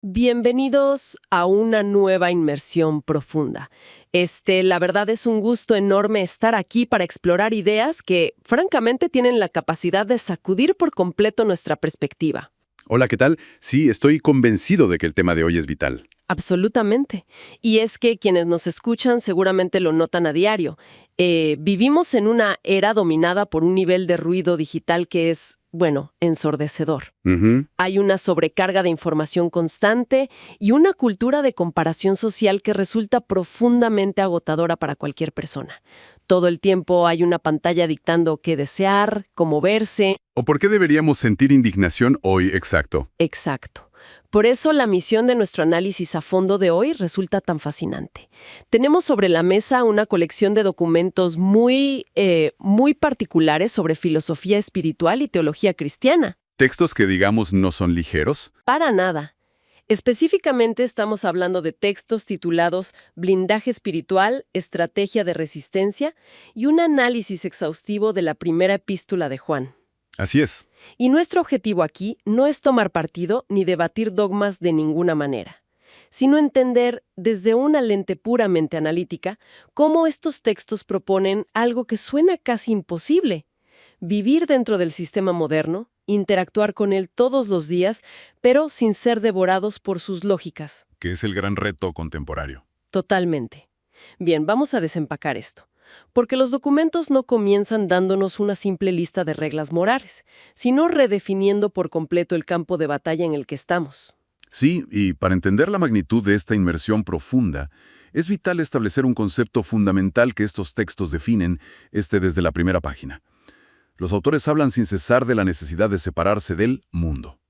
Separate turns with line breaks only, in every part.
Bienvenidos a una nueva inmersión profunda. La verdad es un gusto enorme estar aquí para explorar ideas que, francamente, tienen la capacidad de sacudir por completo nuestra perspectiva.
Hola, ¿qué tal? Sí, estoy convencido de que el tema de hoy es vital.
Absolutamente. Y es que quienes nos escuchan seguramente lo notan a diario. Vivimos en una era dominada por un nivel de ruido digital que es, bueno, ensordecedor.
Ujú.
Hay una sobrecarga de información constante y una cultura de comparación social que resulta profundamente agotadora para cualquier persona. Todo el tiempo hay una pantalla dictando qué desear, cómo verse.
¿O por qué deberíamos sentir indignación hoy exacto?
Exacto. Por eso la misión de nuestro análisis a fondo de hoy resulta tan fascinante. Tenemos sobre la mesa una colección de documentos muy particulares sobre filosofía espiritual y teología cristiana.
¿Textos que digamos no son ligeros?
Para nada. Específicamente estamos hablando de textos titulados Blindaje espiritual, estrategia de resistencia y un análisis exhaustivo de la primera epístola de Juan.
Así es.
Y nuestro objetivo aquí no es tomar partido ni debatir dogmas de ninguna manera, sino entender desde una lente puramente analítica cómo estos textos proponen algo que suena casi imposible: vivir dentro del sistema moderno, interactuar con él todos los días, pero sin ser devorados por sus lógicas.
Que es el gran reto contemporáneo.
Totalmente. Bien, vamos a desempacar esto. Porque los documentos no comienzan dándonos una simple lista de reglas morales, sino redefiniendo por completo el campo de batalla en el que estamos.
Sí, y para entender la magnitud de esta inmersión profunda, es vital establecer un concepto fundamental que estos textos definen, desde la primera página. Los autores hablan sin cesar de la necesidad de separarse del mundo.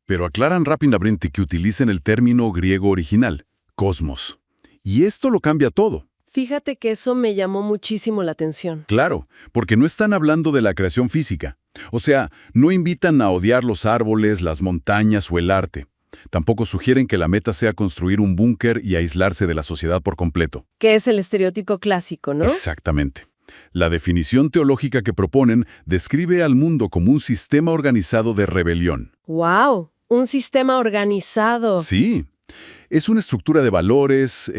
Pero aclaran rápidamente que utilicen el término griego original, cosmos. Y esto lo cambia todo.
Fíjate que eso me llamó muchísimo la atención.
Claro, porque no están hablando de la creación física. O sea, no invitan a odiar los árboles, las montañas o el arte. Tampoco sugieren que la meta sea construir un búnker y aislarse de la sociedad por completo.
Que es el estereotipo clásico, ¿no?
Exactamente. La definición teológica que proponen describe al mundo como un sistema organizado de rebelión.
¡Wow! Un sistema organizado.
Sí. Es una estructura de valores,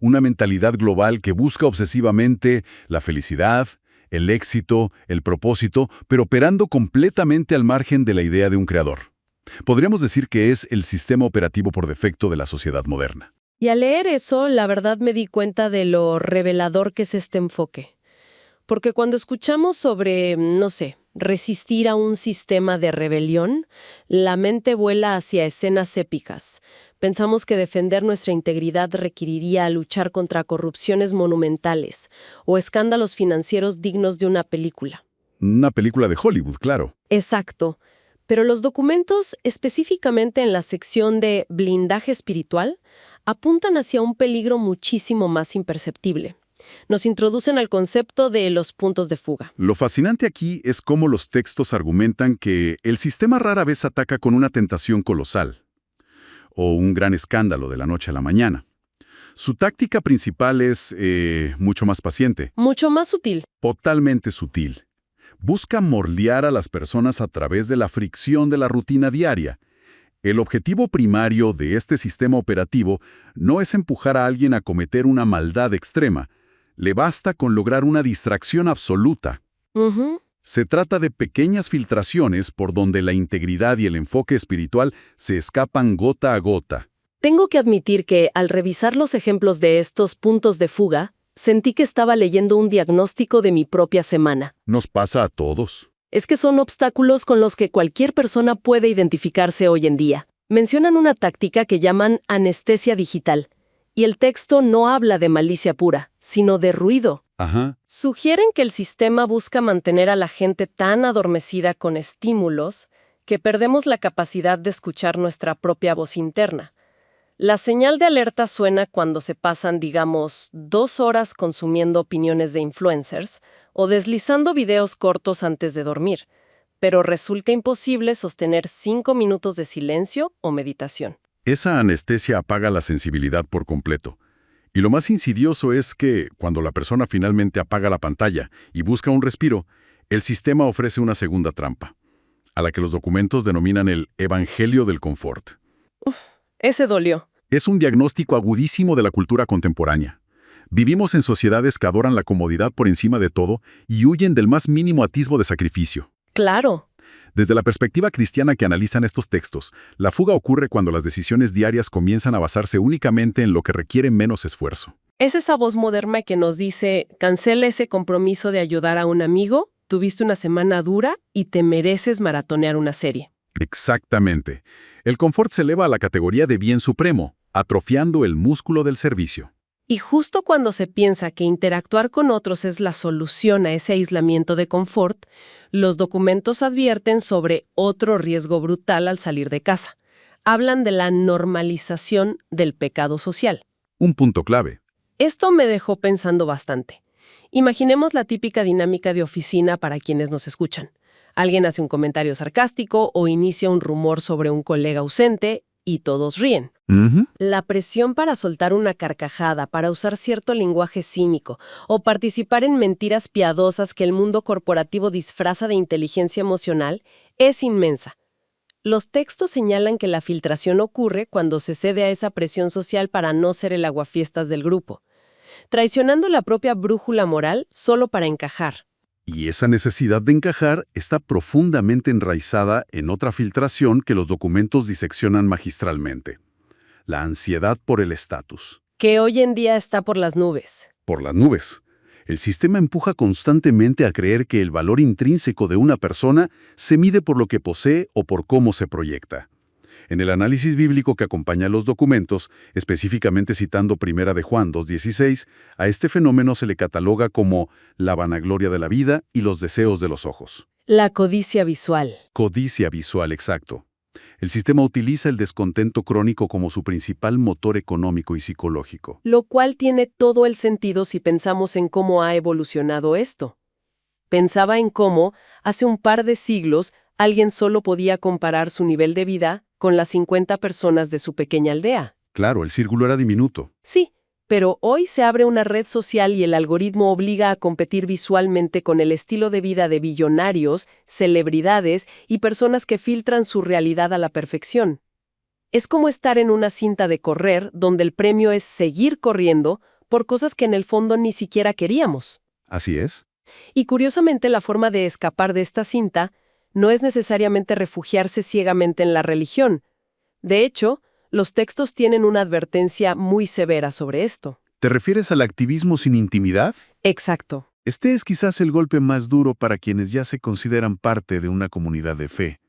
una mentalidad global que busca obsesivamente la felicidad, el éxito, el propósito, pero operando completamente al margen de la idea de un creador. Podríamos decir que es el sistema operativo por defecto de la sociedad moderna.
Y al leer eso, la verdad me di cuenta de lo revelador que es este enfoque. Porque cuando escuchamos sobre, no sé, resistir a un sistema de rebelión, la mente vuela hacia escenas épicas. Pensamos que defender nuestra integridad requeriría luchar contra corrupciones monumentales o escándalos financieros dignos de una película.
Una película de Hollywood, claro.
Exacto. Pero los documentos, específicamente en la sección de blindaje espiritual, apuntan hacia un peligro muchísimo más imperceptible. Nos introducen al concepto de los puntos de fuga.
Lo fascinante aquí es cómo los textos argumentan que el sistema rara vez ataca con una tentación colosal o un gran escándalo de la noche a la mañana. Su táctica principal es mucho más paciente,
Mucho más sutil.
totalmente sutil. Busca morlear a las personas a través de la fricción de la rutina diaria. El objetivo primario de este sistema operativo no es empujar a alguien a cometer una maldad extrema. Le basta con lograr una distracción absoluta.
Ujú.
Se trata de pequeñas filtraciones por donde la integridad y el enfoque espiritual se escapan gota a gota.
Tengo que admitir que, al revisar los ejemplos de estos puntos de fuga, sentí que estaba leyendo un diagnóstico de mi propia semana.
Nos pasa a todos.
Es que son obstáculos con los que cualquier persona puede identificarse hoy en día. Mencionan una táctica que llaman anestesia digital. Y el texto no habla de malicia pura, sino de ruido.
Ajá.
Sugieren que el sistema busca mantener a la gente tan adormecida con estímulos que perdemos la capacidad de escuchar nuestra propia voz interna. La señal de alerta suena cuando se pasan, digamos, 2 horas consumiendo opiniones de influencers o deslizando videos cortos antes de dormir, pero resulta imposible sostener 5 minutos de silencio o meditación.
Esa anestesia apaga la sensibilidad por completo. Y lo más insidioso es que, cuando la persona finalmente apaga la pantalla y busca un respiro, el sistema ofrece una segunda trampa, a la que los documentos denominan el Evangelio del Confort.
Ese dolió.
Es un diagnóstico agudísimo de la cultura contemporánea. Vivimos en sociedades que adoran la comodidad por encima de todo y huyen del más mínimo atisbo de sacrificio.
Claro.
Desde la perspectiva cristiana que analizan estos textos, la fuga ocurre cuando las decisiones diarias comienzan a basarse únicamente en lo que requiere menos esfuerzo.
Es esa voz moderna que nos dice, cancela ese compromiso de ayudar a un amigo, tuviste una semana dura y te mereces maratonear una serie.
Exactamente. El confort se eleva a la categoría de bien supremo, atrofiando el músculo del servicio.
Y justo cuando se piensa que interactuar con otros es la solución a ese aislamiento de confort, los documentos advierten sobre otro riesgo brutal al salir de casa. Hablan de la normalización del pecado social.
Un punto clave.
Esto me dejó pensando bastante. Imaginemos la típica dinámica de oficina para quienes nos escuchan. Alguien hace un comentario sarcástico o inicia un rumor sobre un colega ausente y todos ríen. La presión para soltar una carcajada, para usar cierto lenguaje cínico o participar en mentiras piadosas que el mundo corporativo disfraza de inteligencia emocional es inmensa. Los textos señalan que la filtración ocurre cuando se cede a esa presión social para no ser el aguafiestas del grupo, traicionando la propia brújula moral solo para encajar.
Y esa necesidad de encajar está profundamente enraizada en otra filtración que los documentos diseccionan magistralmente: la ansiedad por el estatus.
Que hoy en día está por las nubes.
Por las nubes. El sistema empuja constantemente a creer que el valor intrínseco de una persona se mide por lo que posee o por cómo se proyecta. En el análisis bíblico que acompaña los documentos, específicamente citando 1 de Juan 2:16, a este fenómeno se le cataloga como la vanagloria de la vida y los deseos de los ojos.
La codicia visual.
Codicia visual, exacto. El sistema utiliza el descontento crónico como su principal motor económico y psicológico.
Lo cual tiene todo el sentido si pensamos en cómo ha evolucionado esto. Pensaba en cómo, hace un par de siglos, alguien solo podía comparar su nivel de vida con las 50 personas de su pequeña aldea.
Claro, el círculo era diminuto.
Sí, pero hoy se abre una red social y el algoritmo obliga a competir visualmente con el estilo de vida de billonarios, celebridades y personas que filtran su realidad a la perfección. Es como estar en una cinta de correr donde el premio es seguir corriendo por cosas que en el fondo ni siquiera queríamos.
Así es.
Y curiosamente la forma de escapar de esta cinta no es necesariamente refugiarse ciegamente en la religión. De hecho, los textos tienen una advertencia muy severa sobre esto.
¿Te refieres al activismo sin intimidad?
Exacto.
Este es quizás el golpe más duro para quienes ya se consideran parte de una comunidad de fe.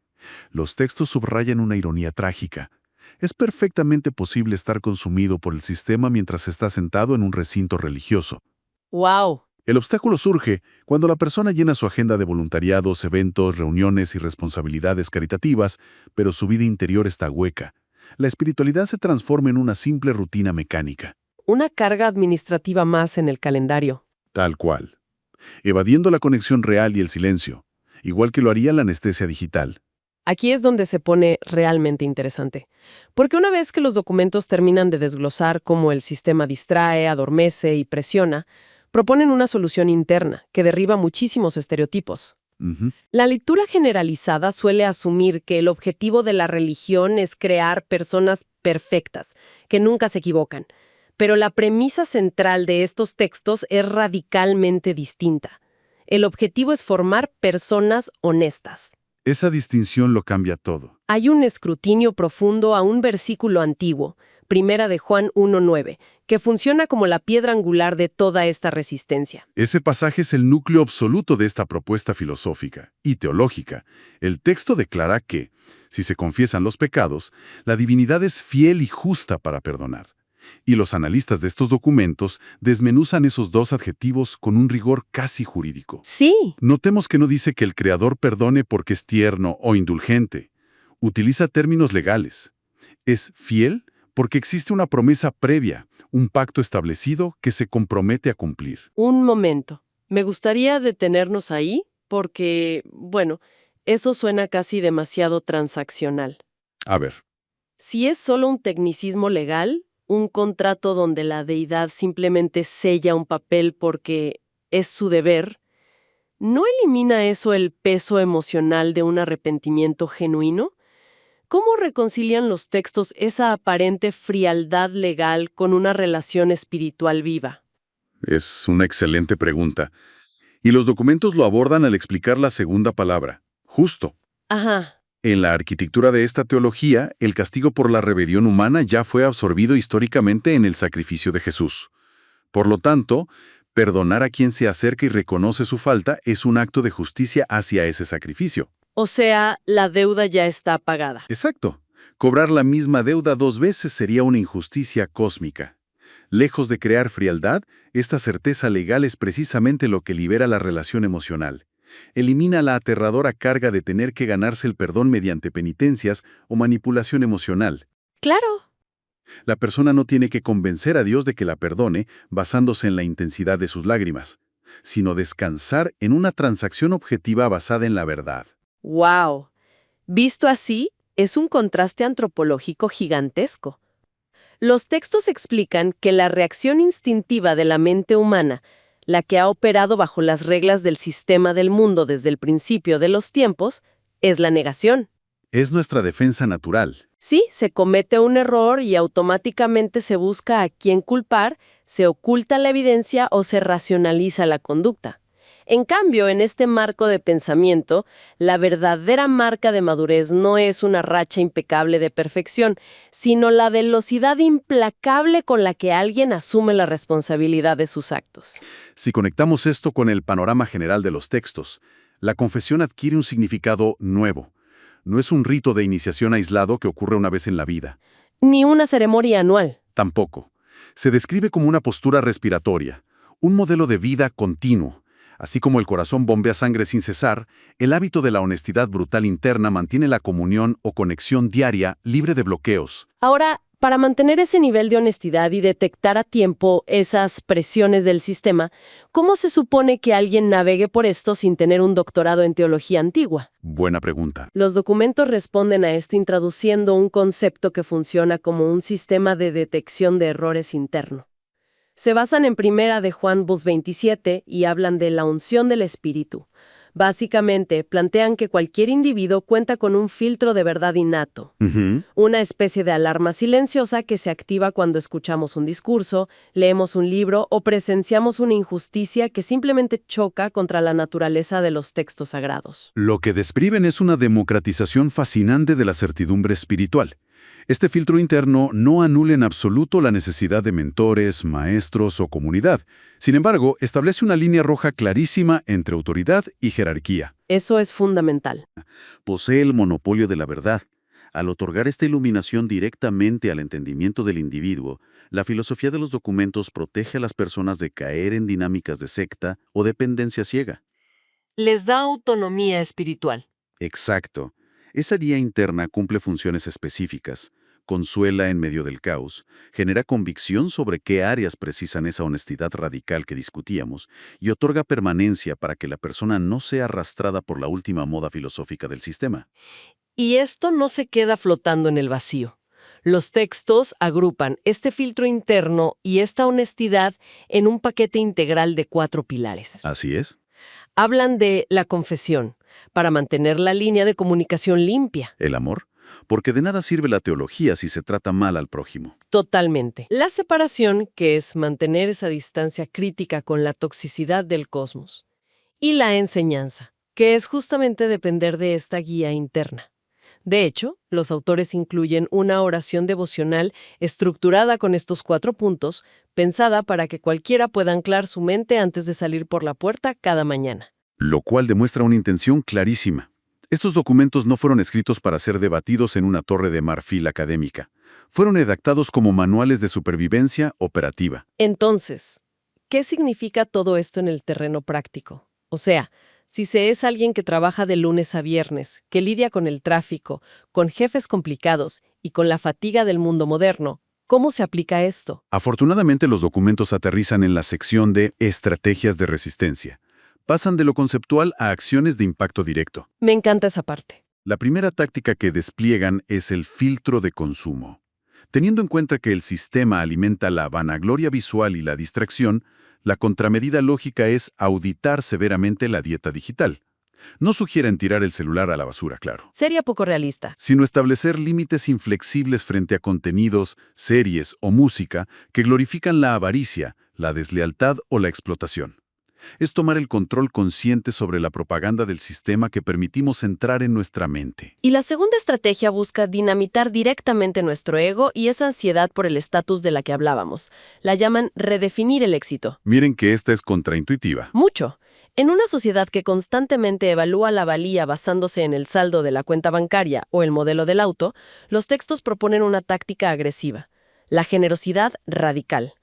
Los textos subrayan una ironía trágica. Es perfectamente posible estar consumido por el sistema mientras está sentado en un recinto religioso.
¡Wow!
El obstáculo surge cuando la persona llena su agenda de voluntariados, eventos, reuniones y responsabilidades caritativas, pero su vida interior está hueca. La espiritualidad se transforma en una simple rutina mecánica.
Una carga administrativa más en el calendario.
Tal cual. Evadiendo la conexión real y el silencio, igual que lo haría la anestesia digital.
Aquí es donde se pone realmente interesante. Porque una vez que los documentos terminan de desglosar cómo el sistema distrae, adormece y presiona, proponen una solución interna que derriba muchísimos estereotipos. La lectura generalizada suele asumir que el objetivo de la religión es crear personas perfectas, que nunca se equivocan. Pero la premisa central de estos textos es radicalmente distinta. El objetivo es formar personas honestas.
Esa distinción lo cambia todo.
Hay un escrutinio profundo a un versículo antiguo, 1 de Juan 1:9, que funciona como la piedra angular de toda esta resistencia.
Ese pasaje es el núcleo absoluto de esta propuesta filosófica y teológica. El texto declara que, si se confiesan los pecados, la divinidad es fiel y justa para perdonar. Y los analistas de estos documentos desmenuzan esos dos adjetivos con un rigor casi jurídico.
Sí.
Notemos que no dice que el Creador perdone porque es tierno o indulgente. Utiliza términos legales. Es fiel porque existe una promesa previa, un pacto establecido que se compromete a cumplir.
Un momento. Me gustaría detenernos ahí porque, bueno, eso suena casi demasiado transaccional.
A ver.
Si es solo un tecnicismo legal, un contrato donde la deidad simplemente sella un papel porque es su deber, ¿no elimina eso el peso emocional de un arrepentimiento genuino? ¿Cómo reconcilian los textos esa aparente frialdad legal con una relación espiritual viva?
Es una excelente pregunta. Y los documentos lo abordan al explicar la segunda palabra, justo.
Ajá.
En la arquitectura de esta teología, el castigo por la rebelión humana ya fue absorbido históricamente en el sacrificio de Jesús. Por lo tanto, perdonar a quien se acerca y reconoce su falta es un acto de justicia hacia ese sacrificio.
O sea, la deuda ya está pagada.
Exacto. Cobrar la misma deuda 2 veces sería una injusticia cósmica. Lejos de crear frialdad, esta certeza legal es precisamente lo que libera la relación emocional. Elimina la aterradora carga de tener que ganarse el perdón mediante penitencias o manipulación emocional.
Claro.
La persona no tiene que convencer a Dios de que la perdone basándose en la intensidad de sus lágrimas, sino descansar en una transacción objetiva basada en la verdad.
¡Wow! Visto así, es un contraste antropológico gigantesco. Los textos explican que la reacción instintiva de la mente humana, la que ha operado bajo las reglas del sistema del mundo desde el principio de los tiempos, es la negación.
Es nuestra defensa natural.
Sí, se comete un error y automáticamente se busca a quién culpar, se oculta la evidencia o se racionaliza la conducta. En cambio, en este marco de pensamiento, la verdadera marca de madurez no es una racha impecable de perfección, sino la velocidad implacable con la que alguien asume la responsabilidad de sus actos.
Si conectamos esto con el panorama general de los textos, la confesión adquiere un significado nuevo. No es un rito de iniciación aislado que ocurre una vez en la vida.
Ni una ceremonia anual.
Tampoco. Se describe como una postura respiratoria, un modelo de vida continuo. Así como el corazón bombea sangre sin cesar, el hábito de la honestidad brutal interna mantiene la comunión o conexión diaria libre de bloqueos.
Ahora, para mantener ese nivel de honestidad y detectar a tiempo esas presiones del sistema, ¿cómo se supone que alguien navegue por esto sin tener un doctorado en teología antigua?
Buena pregunta.
Los documentos responden a esto introduciendo un concepto que funciona como un sistema de detección de errores interno. Se basan en Primera de Juan 2:27 y hablan de la unción del Espíritu. Básicamente, plantean que cualquier individuo cuenta con un filtro de verdad innato, una especie de alarma silenciosa que se activa cuando escuchamos un discurso, leemos un libro o presenciamos una injusticia que simplemente choca contra la naturaleza de los textos sagrados.
Lo que describen es una democratización fascinante de la certidumbre espiritual. Este filtro interno no anula en absoluto la necesidad de mentores, maestros o comunidad. Sin embargo, establece una línea roja clarísima entre autoridad y jerarquía.
Eso es fundamental.
Posee el monopolio de la verdad. Al otorgar esta iluminación directamente al entendimiento del individuo, la filosofía de los documentos protege a las personas de caer en dinámicas de secta o dependencia ciega.
Les da autonomía espiritual.
Exacto. Esa guía interna cumple funciones específicas, consuela en medio del caos, genera convicción sobre qué áreas precisan esa honestidad radical que discutíamos y otorga permanencia para que la persona no sea arrastrada por la última moda filosófica del sistema.
Y esto no se queda flotando en el vacío. Los textos agrupan este filtro interno y esta honestidad en un paquete integral de 4 pilares.
Así es.
Hablan de la confesión, para mantener la línea de comunicación limpia.
El amor, porque de nada sirve la teología si se trata mal al prójimo.
Totalmente. La separación, que es mantener esa distancia crítica con la toxicidad del cosmos. Y la enseñanza, que es justamente depender de esta guía interna. De hecho, los autores incluyen una oración devocional estructurada con estos 4 puntos, pensada para que cualquiera pueda anclar su mente antes de salir por la puerta cada mañana.
Lo cual demuestra una intención clarísima. Estos documentos no fueron escritos para ser debatidos en una torre de marfil académica. Fueron redactados como manuales de supervivencia operativa.
Entonces, ¿qué significa todo esto en el terreno práctico? O sea, si se es alguien que trabaja de lunes a viernes, que lidia con el tráfico, con jefes complicados y con la fatiga del mundo moderno, ¿cómo se aplica esto?
Afortunadamente, los documentos aterrizan en la sección de estrategias de resistencia. Pasan de lo conceptual a acciones de impacto directo.
Me encanta esa parte.
La primera táctica que despliegan es el filtro de consumo. Teniendo en cuenta que el sistema alimenta la vanagloria visual y la distracción, la contramedida lógica es auditar severamente la dieta digital. No sugieren tirar el celular a la basura, claro,
Sería poco realista.
sino establecer límites inflexibles frente a contenidos, series o música que glorifican la avaricia, la deslealtad o la explotación. Es tomar el control consciente sobre la propaganda del sistema que permitimos entrar en nuestra mente.
Y la segunda estrategia busca dinamitar directamente nuestro ego y esa ansiedad por el estatus de la que hablábamos. La llaman redefinir el éxito.
Miren que esta es contraintuitiva.
Mucho. En una sociedad que constantemente evalúa la valía basándose en el saldo de la cuenta bancaria o el modelo del auto, los textos proponen una táctica agresiva: la generosidad radical.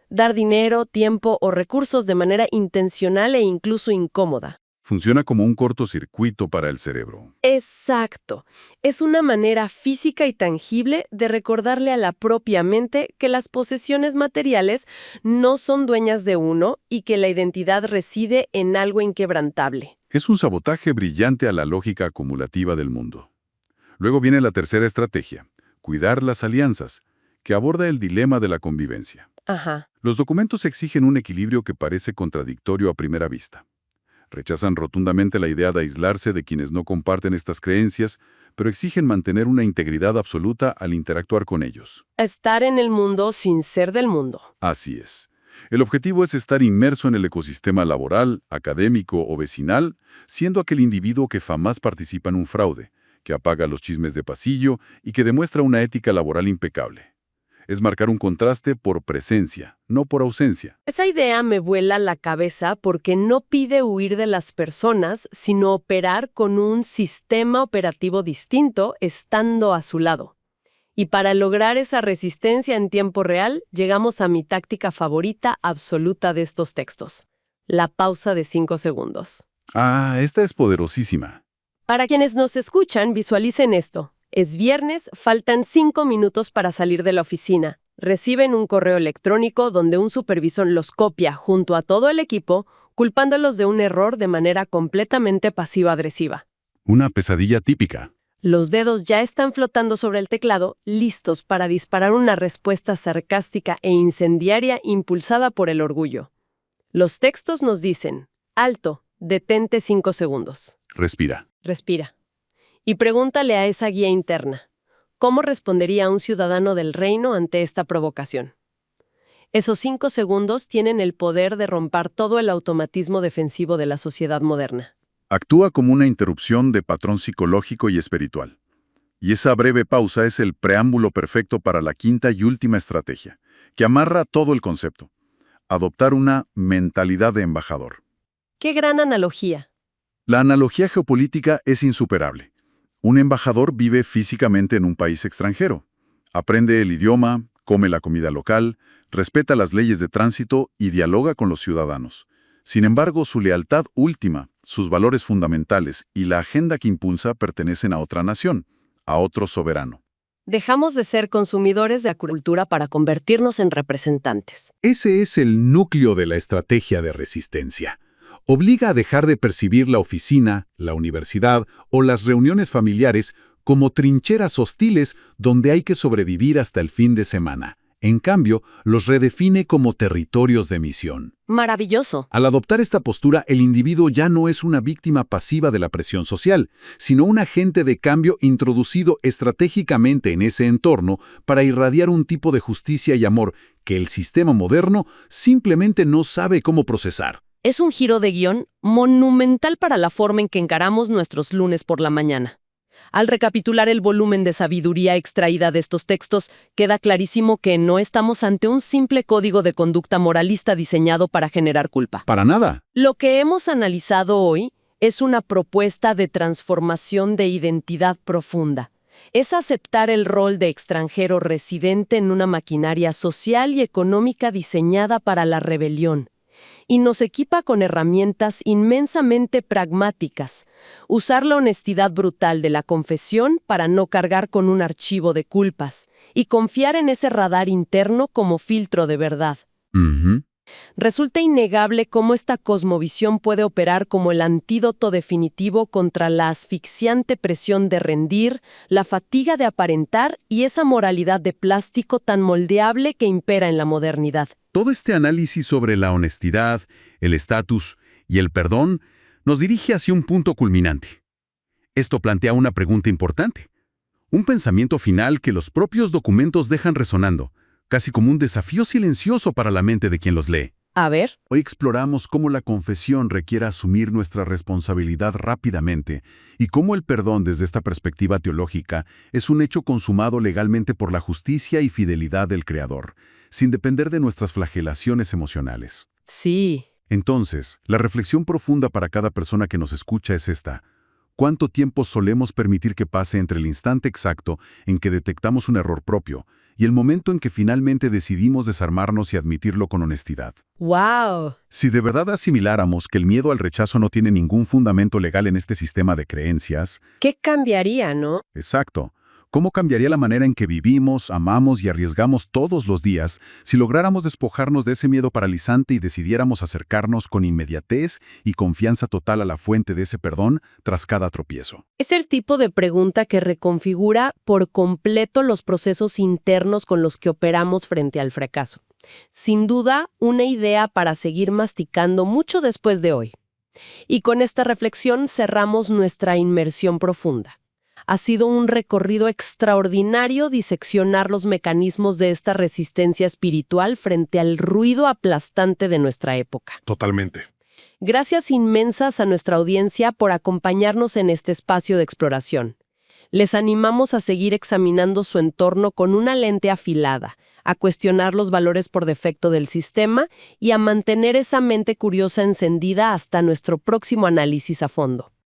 Dar dinero, tiempo o recursos de manera intencional e incluso incómoda.
Funciona como un cortocircuito para el cerebro.
Exacto. Es una manera física y tangible de recordarle a la propia mente que las posesiones materiales no son dueñas de uno y que la identidad reside en algo inquebrantable.
Es un sabotaje brillante a la lógica acumulativa del mundo. Luego viene la tercera estrategia, cuidar las alianzas, que aborda el dilema de la convivencia.
Ajá.
Los documentos exigen un equilibrio que parece contradictorio a primera vista. Rechazan rotundamente la idea de aislarse de quienes no comparten estas creencias, pero exigen mantener una integridad absoluta al interactuar con ellos.
Estar en el mundo sin ser del mundo.
Así es. El objetivo es estar inmerso en el ecosistema laboral, académico o vecinal, siendo aquel individuo que jamás participa en un fraude, que apaga los chismes de pasillo y que demuestra una ética laboral impecable. Es marcar un contraste por presencia, no por ausencia.
Esa idea me vuela la cabeza porque no pide huir de las personas, sino operar con un sistema operativo distinto estando a su lado. Y para lograr esa resistencia en tiempo real, llegamos a mi táctica favorita absoluta de estos textos: la pausa de 5 segundos.
Ah, esta es poderosísima.
Para quienes nos escuchan, visualicen esto. Es viernes, faltan 5 minutos para salir de la oficina. Reciben un correo electrónico donde un supervisor los copia junto a todo el equipo, culpándolos de un error de manera completamente pasiva-agresiva.
Una pesadilla típica.
Los dedos ya están flotando sobre el teclado, listos para disparar una respuesta sarcástica e incendiaria impulsada por el orgullo. Los textos nos dicen: alto, detente 5 segundos.
Respira.
Respira. Y pregúntale a esa guía interna: ¿cómo respondería un ciudadano del reino ante esta provocación? Esos 5 segundos tienen el poder de romper todo el automatismo defensivo de la sociedad moderna.
Actúa como una interrupción de patrón psicológico y espiritual. Y esa breve pausa es el preámbulo perfecto para la quinta y última estrategia, que amarra todo el concepto: adoptar una mentalidad de embajador.
¡Qué gran analogía!
La analogía geopolítica es insuperable. Un embajador vive físicamente en un país extranjero. Aprende el idioma, come la comida local, respeta las leyes de tránsito y dialoga con los ciudadanos. Sin embargo, su lealtad última, sus valores fundamentales y la agenda que impulsa pertenecen a otra nación, a otro soberano.
Dejamos de ser consumidores de la cultura para convertirnos en representantes.
Ese es el núcleo de la estrategia de resistencia. Obliga a dejar de percibir la oficina, la universidad o las reuniones familiares como trincheras hostiles donde hay que sobrevivir hasta el fin de semana. En cambio, los redefine como territorios de misión.
Maravilloso.
Al adoptar esta postura, el individuo ya no es una víctima pasiva de la presión social, sino un agente de cambio introducido estratégicamente en ese entorno para irradiar un tipo de justicia y amor que el sistema moderno simplemente no sabe cómo procesar.
Es un giro de guión monumental para la forma en que encaramos nuestros lunes por la mañana. Al recapitular el volumen de sabiduría extraída de estos textos, queda clarísimo que no estamos ante un simple código de conducta moralista diseñado para generar culpa.
Para nada.
Lo que hemos analizado hoy es una propuesta de transformación de identidad profunda. Es aceptar el rol de extranjero residente en una maquinaria social y económica diseñada para la rebelión. Y nos equipa con herramientas inmensamente pragmáticas. Usar la honestidad brutal de la confesión para no cargar con un archivo de culpas y confiar en ese radar interno como filtro de verdad. Resulta innegable cómo esta cosmovisión puede operar como el antídoto definitivo contra la asfixiante presión de rendir, la fatiga de aparentar y esa moralidad de plástico tan moldeable que impera en la modernidad.
Todo este análisis sobre la honestidad, el estatus y el perdón nos dirige hacia un punto culminante. Esto plantea una pregunta importante. Un pensamiento final que los propios documentos dejan resonando, casi como un desafío silencioso para la mente de quien los lee.
A ver,
Hoy exploramos cómo la confesión requiere asumir nuestra responsabilidad rápidamente y cómo el perdón desde esta perspectiva teológica es un hecho consumado legalmente por la justicia y fidelidad del Creador, sin depender de nuestras flagelaciones emocionales.
sí.
Entonces, la reflexión profunda para cada persona que nos escucha es esta. ¿Cuánto tiempo solemos permitir que pase entre el instante exacto en que detectamos un error propio y el momento en que finalmente decidimos desarmarnos y admitirlo con honestidad?
¡Wow!
Si de verdad asimiláramos que el miedo al rechazo no tiene ningún fundamento legal en este sistema de creencias,
¿Qué cambiaría, no?
exacto, ¿cómo cambiaría la manera en que vivimos, amamos y arriesgamos todos los días si lográramos despojarnos de ese miedo paralizante y decidiéramos acercarnos con inmediatez y confianza total a la fuente de ese perdón tras cada tropiezo?
Es el tipo de pregunta que reconfigura por completo los procesos internos con los que operamos frente al fracaso. Sin duda, una idea para seguir masticando mucho después de hoy. Y con esta reflexión cerramos nuestra inmersión profunda. Ha sido un recorrido extraordinario diseccionar los mecanismos de esta resistencia espiritual frente al ruido aplastante de nuestra época.
Totalmente.
Gracias inmensas a nuestra audiencia por acompañarnos en este espacio de exploración. Les animamos a seguir examinando su entorno con una lente afilada, a cuestionar los valores por defecto del sistema y a mantener esa mente curiosa encendida hasta nuestro próximo análisis a fondo.